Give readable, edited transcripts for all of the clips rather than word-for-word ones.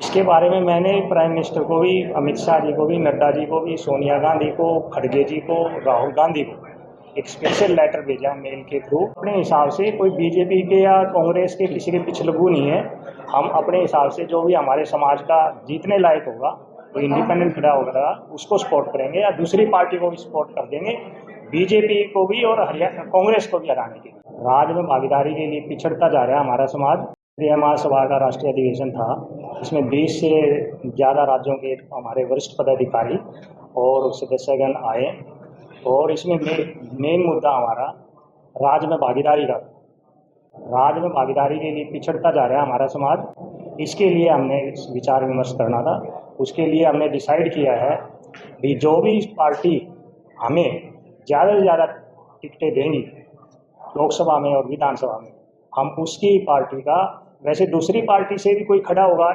इसके बारे में मैंने प्राइम मिनिस्टर को भी, अमित शाह जी को भी, नड्डा जी को भी, सोनिया गांधी को, खड़गे जी को, राहुल गांधी को एक स्पेशल लेटर भेजा है मेल के थ्रू। अपने हिसाब से कोई बीजेपी के या कांग्रेस के किसी के पिछलगू नहीं है। हम अपने हिसाब से जो भी हमारे समाज का जीतने लायक होगा, कोई इंडिपेंडेंट खड़ा होगा, उसको सपोर्ट करेंगे या दूसरी पार्टी को भी सपोर्ट कर देंगे, बीजेपी को भी और हरियाणा कांग्रेस को भी हराने के लिए। राज्य में भागीदारी के लिए पिछड़ता जा रहा है हमारा समाज। ये महासभा का राष्ट्रीय अधिवेशन था, इसमें 20 से ज़्यादा राज्यों के हमारे वरिष्ठ पदाधिकारी और सदस्यगण आए और इसमें मेन मुद्दा हमारा राज्य में भागीदारी का। राज्य में भागीदारी के लिए पिछड़ता जा रहा है हमारा समाज। इसके लिए हमने विचार विमर्श करना था। उसके लिए हमने डिसाइड किया है कि जो भी पार्टी हमें ज़्यादा से ज़्यादा टिकटें देंगी लोकसभा में और विधानसभा में, हम उसकी पार्टी का, वैसे दूसरी पार्टी से भी कोई खड़ा होगा,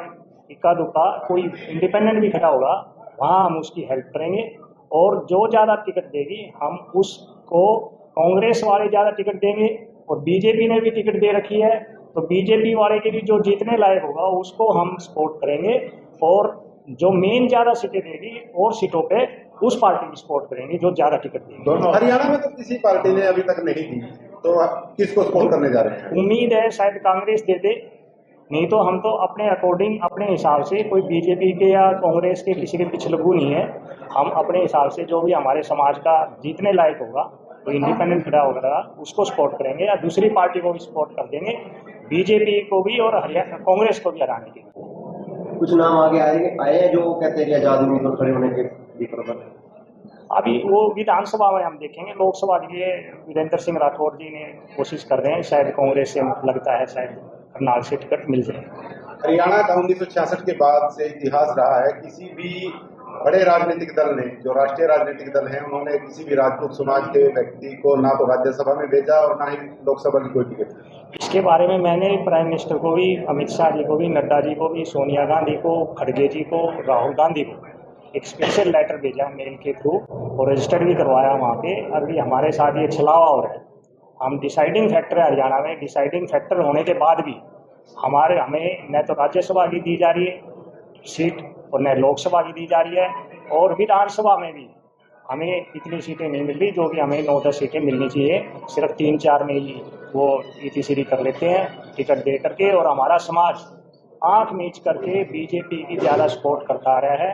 इक्का दुक्का कोई इंडिपेंडेंट भी खड़ा होगा, वहाँ हम उसकी हेल्प करेंगे। और जो ज़्यादा टिकट देगी हम उसको, कांग्रेस वाले ज़्यादा टिकट देंगे और बीजेपी ने भी टिकट दे रखी है, तो बीजेपी वाले के भी जो जीतने लायक होगा उसको हम सपोर्ट करेंगे। और जो मेन ज़्यादा सीटें देगी और सीटों पे उस पार्टी की सपोर्ट करेंगे जो ज़्यादा टिकट देगी। हरियाणा में तो किसी पार्टी ने अभी तक नहीं दी, तो आप किसको सपोर्ट करने जा रहे हैं? उम्मीद है शायद कांग्रेस दे दे, नहीं तो हम तो अपने अकॉर्डिंग, अपने हिसाब से, कोई बीजेपी के या कांग्रेस के किसी के पिछलगू नहीं है। हम अपने हिसाब से जो भी हमारे समाज का जीतने लायक होगा, कोई इंडिपेंडेंट खड़ा होगा, उसको सपोर्ट करेंगे या दूसरी पार्टी को भी सपोर्ट कर देंगे, बीजेपी को भी और हरियाणा कांग्रेस को भी हराने के लिए। कुछ नाम आगे आए हैं जो कहते हैं कि आजाद उम्मीदवार खड़े होने के अभी वो विधानसभा में हम देखेंगे। लोकसभा के लिए वीरेंद्र सिंह राठौर जी ने कोशिश कर रहे हैं, शायद कांग्रेस से लगता है शायद करनाल से टिकट मिल जाए। हरियाणा का 1966 के बाद से इतिहास रहा है, किसी भी बड़े राजनीतिक दल ने, जो राष्ट्रीय राजनीतिक दल हैं, उन्होंने किसी भी राजपूत समाज के व्यक्ति को ना तो राज्यसभा में भेजा और ना ही लोकसभा की कोई टिकट। इसके बारे में मैंने प्राइम मिनिस्टर को भी, अमित शाह जी को भी, नड्डा जी को भी, सोनिया गांधी को, खड़गे जी को, राहुल गांधी को एक स्पेशल लेटर भेजा है मेल के थ्रू और रजिस्टर्ड भी करवाया वहाँ पे। अभी हमारे साथ ये छलावा हो रहा है। हम डिसाइडिंग फैक्टर है हरियाणा में, डिसाइडिंग फैक्टर होने के बाद भी हमें न तो राज्यसभा की दी जा रही है सीट और न लोकसभा की दी जा रही है, और विधानसभा में भी हमें इतनी सीटें नहीं मिल रही जो कि हमें 9-10 सीटें मिलनी चाहिए। सिर्फ 3-4 में ही वो इतिश्री कर लेते हैं टिकट दे करके, और हमारा समाज आंख मीच करके बीजेपी की ज़्यादा सपोर्ट करता आ रहा है,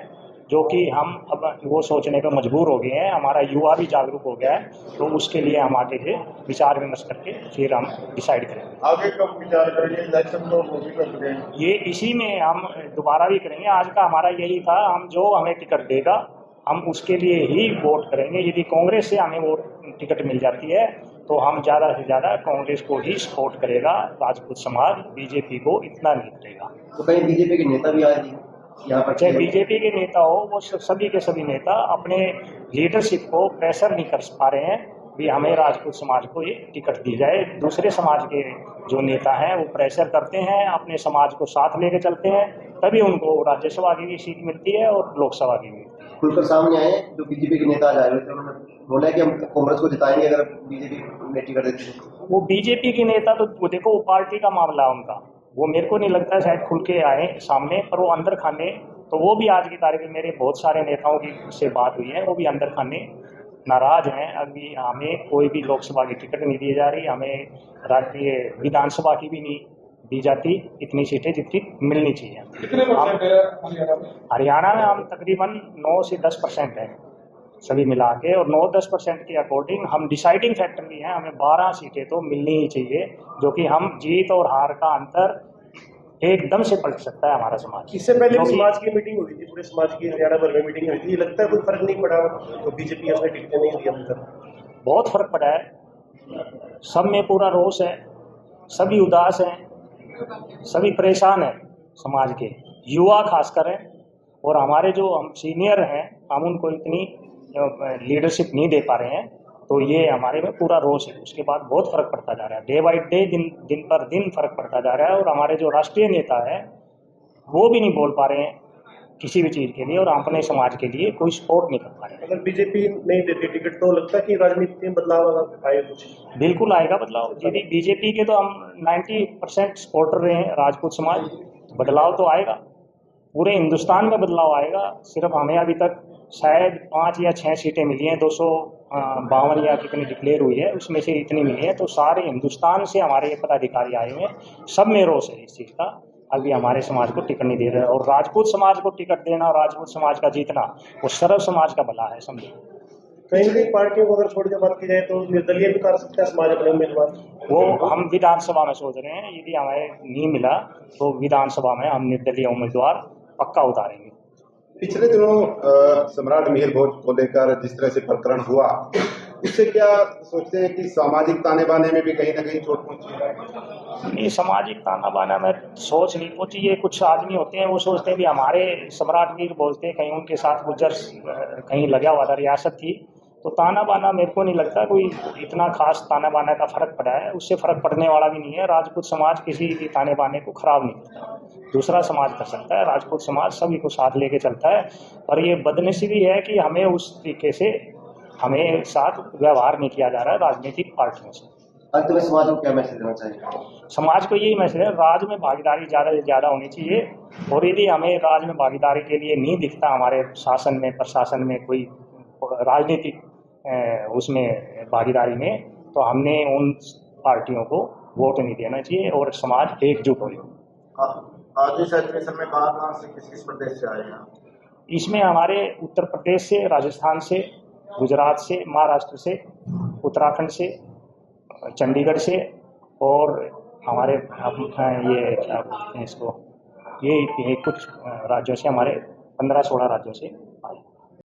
जो कि हम अब वो सोचने पर मजबूर हो गए हैं। हमारा युवा भी जागरूक हो गया है, तो उसके लिए हम आगे से विचार विमर्श करके फिर हम डिसाइड करेंगे। आगे कब विचार करेंगे? इलेक्शन तो वो भी कर देंगे, ये इसी में हम दोबारा भी करेंगे। आज का हमारा यही था, हम जो हमें टिकट देगा हम उसके लिए ही वोट करेंगे। यदि कांग्रेस से हमें वो टिकट मिल जाती है तो हम ज़्यादा से ज़्यादा कांग्रेस को ही सपोर्ट करेगा, राजपूत समाज बीजेपी को इतना नहीं करेगा। तो कहीं बीजेपी के नेता भी आए यहाँ पर? चाहे बीजेपी के नेता हो, वो सभी के सभी नेता अपने लीडरशिप को प्रेशर नहीं कर पा रहे हैं भी हमें राजपूत समाज को ये टिकट दी जाए। दूसरे समाज के जो नेता हैं वो प्रेशर करते हैं, अपने समाज को साथ लेके चलते हैं, तभी उनको राज्यसभा की भी सीट मिलती है और लोकसभा की भी। खुलकर सामने आए जो बीजेपी के नेता आए हुए थे, उन्होंने बोला कि हम कांग्रेस को जिताएंगे अगर बीजेपी में टिकट देती है। वो बीजेपी के नेता तो वो देखो, वो पार्टी का मामला है उनका, वो मेरे को नहीं लगता शायद खुल के आए सामने, पर वो अंदर खाने, तो वो भी आज की तारीख में मेरे बहुत सारे नेताओं की से बात हुई है, वो भी अंदर खाने नाराज हैं। अभी हमें कोई भी लोकसभा की टिकट नहीं दी जा रही, हमें राज्य विधानसभा की भी नहीं दी जाती इतनी सीटें जितनी मिलनी चाहिए। हरियाणा में हम तकरीबन 9 से 10% हैं सभी मिला के, और 9-10% के अकॉर्डिंग हम डिसाइडिंग फैक्टर भी हैं, हमें 12 सीटें तो मिलनी ही चाहिए, जो कि हम जीत और हार का अंतर एकदम से पलट सकता है हमारा समाज। इससे पहले समाज की मीटिंग हुई थी, पूरे समाज की हरियाणा भर में मीटिंग हुई थी, लगता है कोई फर्क नहीं पड़ा तो बीजेपी अपने टिकटें नहीं दी अभी तक? बहुत फर्क पड़ा है, सब में पूरा रोष है, सभी उदास हैं, सभी परेशान हैं, समाज के युवा खासकर हैं, और हमारे जो हम सीनियर हैं हम उनको इतनी लीडरशिप नहीं दे पा रहे हैं, तो ये हमारे में पूरा रोष है। उसके बाद बहुत फर्क पड़ता जा रहा है, डे बाई डे, दिन पर दिन फर्क पड़ता जा रहा है, और हमारे जो राष्ट्रीय नेता है वो भी नहीं बोल पा रहे हैं किसी भी चीज़ के लिए, और अपने समाज के लिए कोई सपोर्ट नहीं कर पा रहे हैं। अगर बीजेपी नहीं देती टिकट तो लगता है कि राजनीति में बदलाव आए कुछ? बिल्कुल आएगा बदलाव। यदि बीजेपी के तो हम 90% सपोर्टर रहे हैं राजपूत समाज, बदलाव तो आएगा। पूरे हिंदुस्तान में बदलाव आएगा। सिर्फ हमें अभी तक शायद 5 या 6 सीटें मिली हैं, 252 या कितनी डिक्लेयर हुई है, उसमें से इतनी मिली है। तो सारे हिंदुस्तान से हमारे ये पदाधिकारी आए हुए हैं, सब में रोष है इस चीज़ का। अभी हमारे समाज को टिकट नहीं दे रहे, और राजपूत समाज को टिकट देना और राजपूत समाज का जीतना वो सर्व समाज का भला है, समझे। कहीं ना कहीं पार्टियों को अगर छोड़ के बात की जाए तो निर्दलीय भी कर सकता है समाज अपने उम्मीदवार। वो हम विधानसभा में सोच रहे हैं, यदि हमें नहीं मिला तो विधानसभा में हम निर्दलीय उम्मीदवार पक्का उतारेंगे। पिछले दिनों सम्राट मिहिर भोज को लेकर जिस तरह से प्रकरण हुआ, उससे क्या सोचते हैं कि सामाजिक ताने बाने में भी कहीं ना कहीं चोट पहुंची है? नहीं, सामाजिक ताना बाना में सोच नहीं पहुंची। ये कुछ आदमी होते हैं, वो सोचते हैं भी हमारे सम्राट मीर बोलते हैं, कहीं उनके साथ गुजर कहीं लगा हुआ था, रियासत थी, तो ताना बाना मेरे को नहीं लगता कोई इतना खास ताना बाना का फर्क पड़ा है। उससे फर्क पड़ने वाला भी नहीं है। राजपूत समाज किसी भी ताने बाने को खराब नहीं करता, दूसरा समाज कर सकता है। राजपूत समाज सभी को साथ लेके चलता है। और ये बदनसीबी है कि हमें उस तरीके से हमें साथ व्यवहार नहीं किया जा रहा है राजनीतिक पार्टियों से। अंत में समाज को क्या मैसेज देना चाहिए? समाज को यही मैसेज है, राज में भागीदारी ज़्यादा से ज़्यादा होनी चाहिए। और यदि हमें राज में भागीदारी के लिए नहीं दिखता हमारे शासन में, प्रशासन में कोई राजनीतिक उसमें भागीदारी में, तो हमने उन पार्टियों को वोट नहीं देना चाहिए और समाज एकजुट हो। आज इस एडमिशन में कहाँ से किस किस प्रदेश से आए हैं? इसमें हमारे उत्तर प्रदेश से, राजस्थान से, गुजरात से, महाराष्ट्र से, उत्तराखंड से, चंडीगढ़ से, और हमारे ये क्या बोलते हैं इसको, ये कुछ राज्यों से, हमारे 15-16 राज्यों से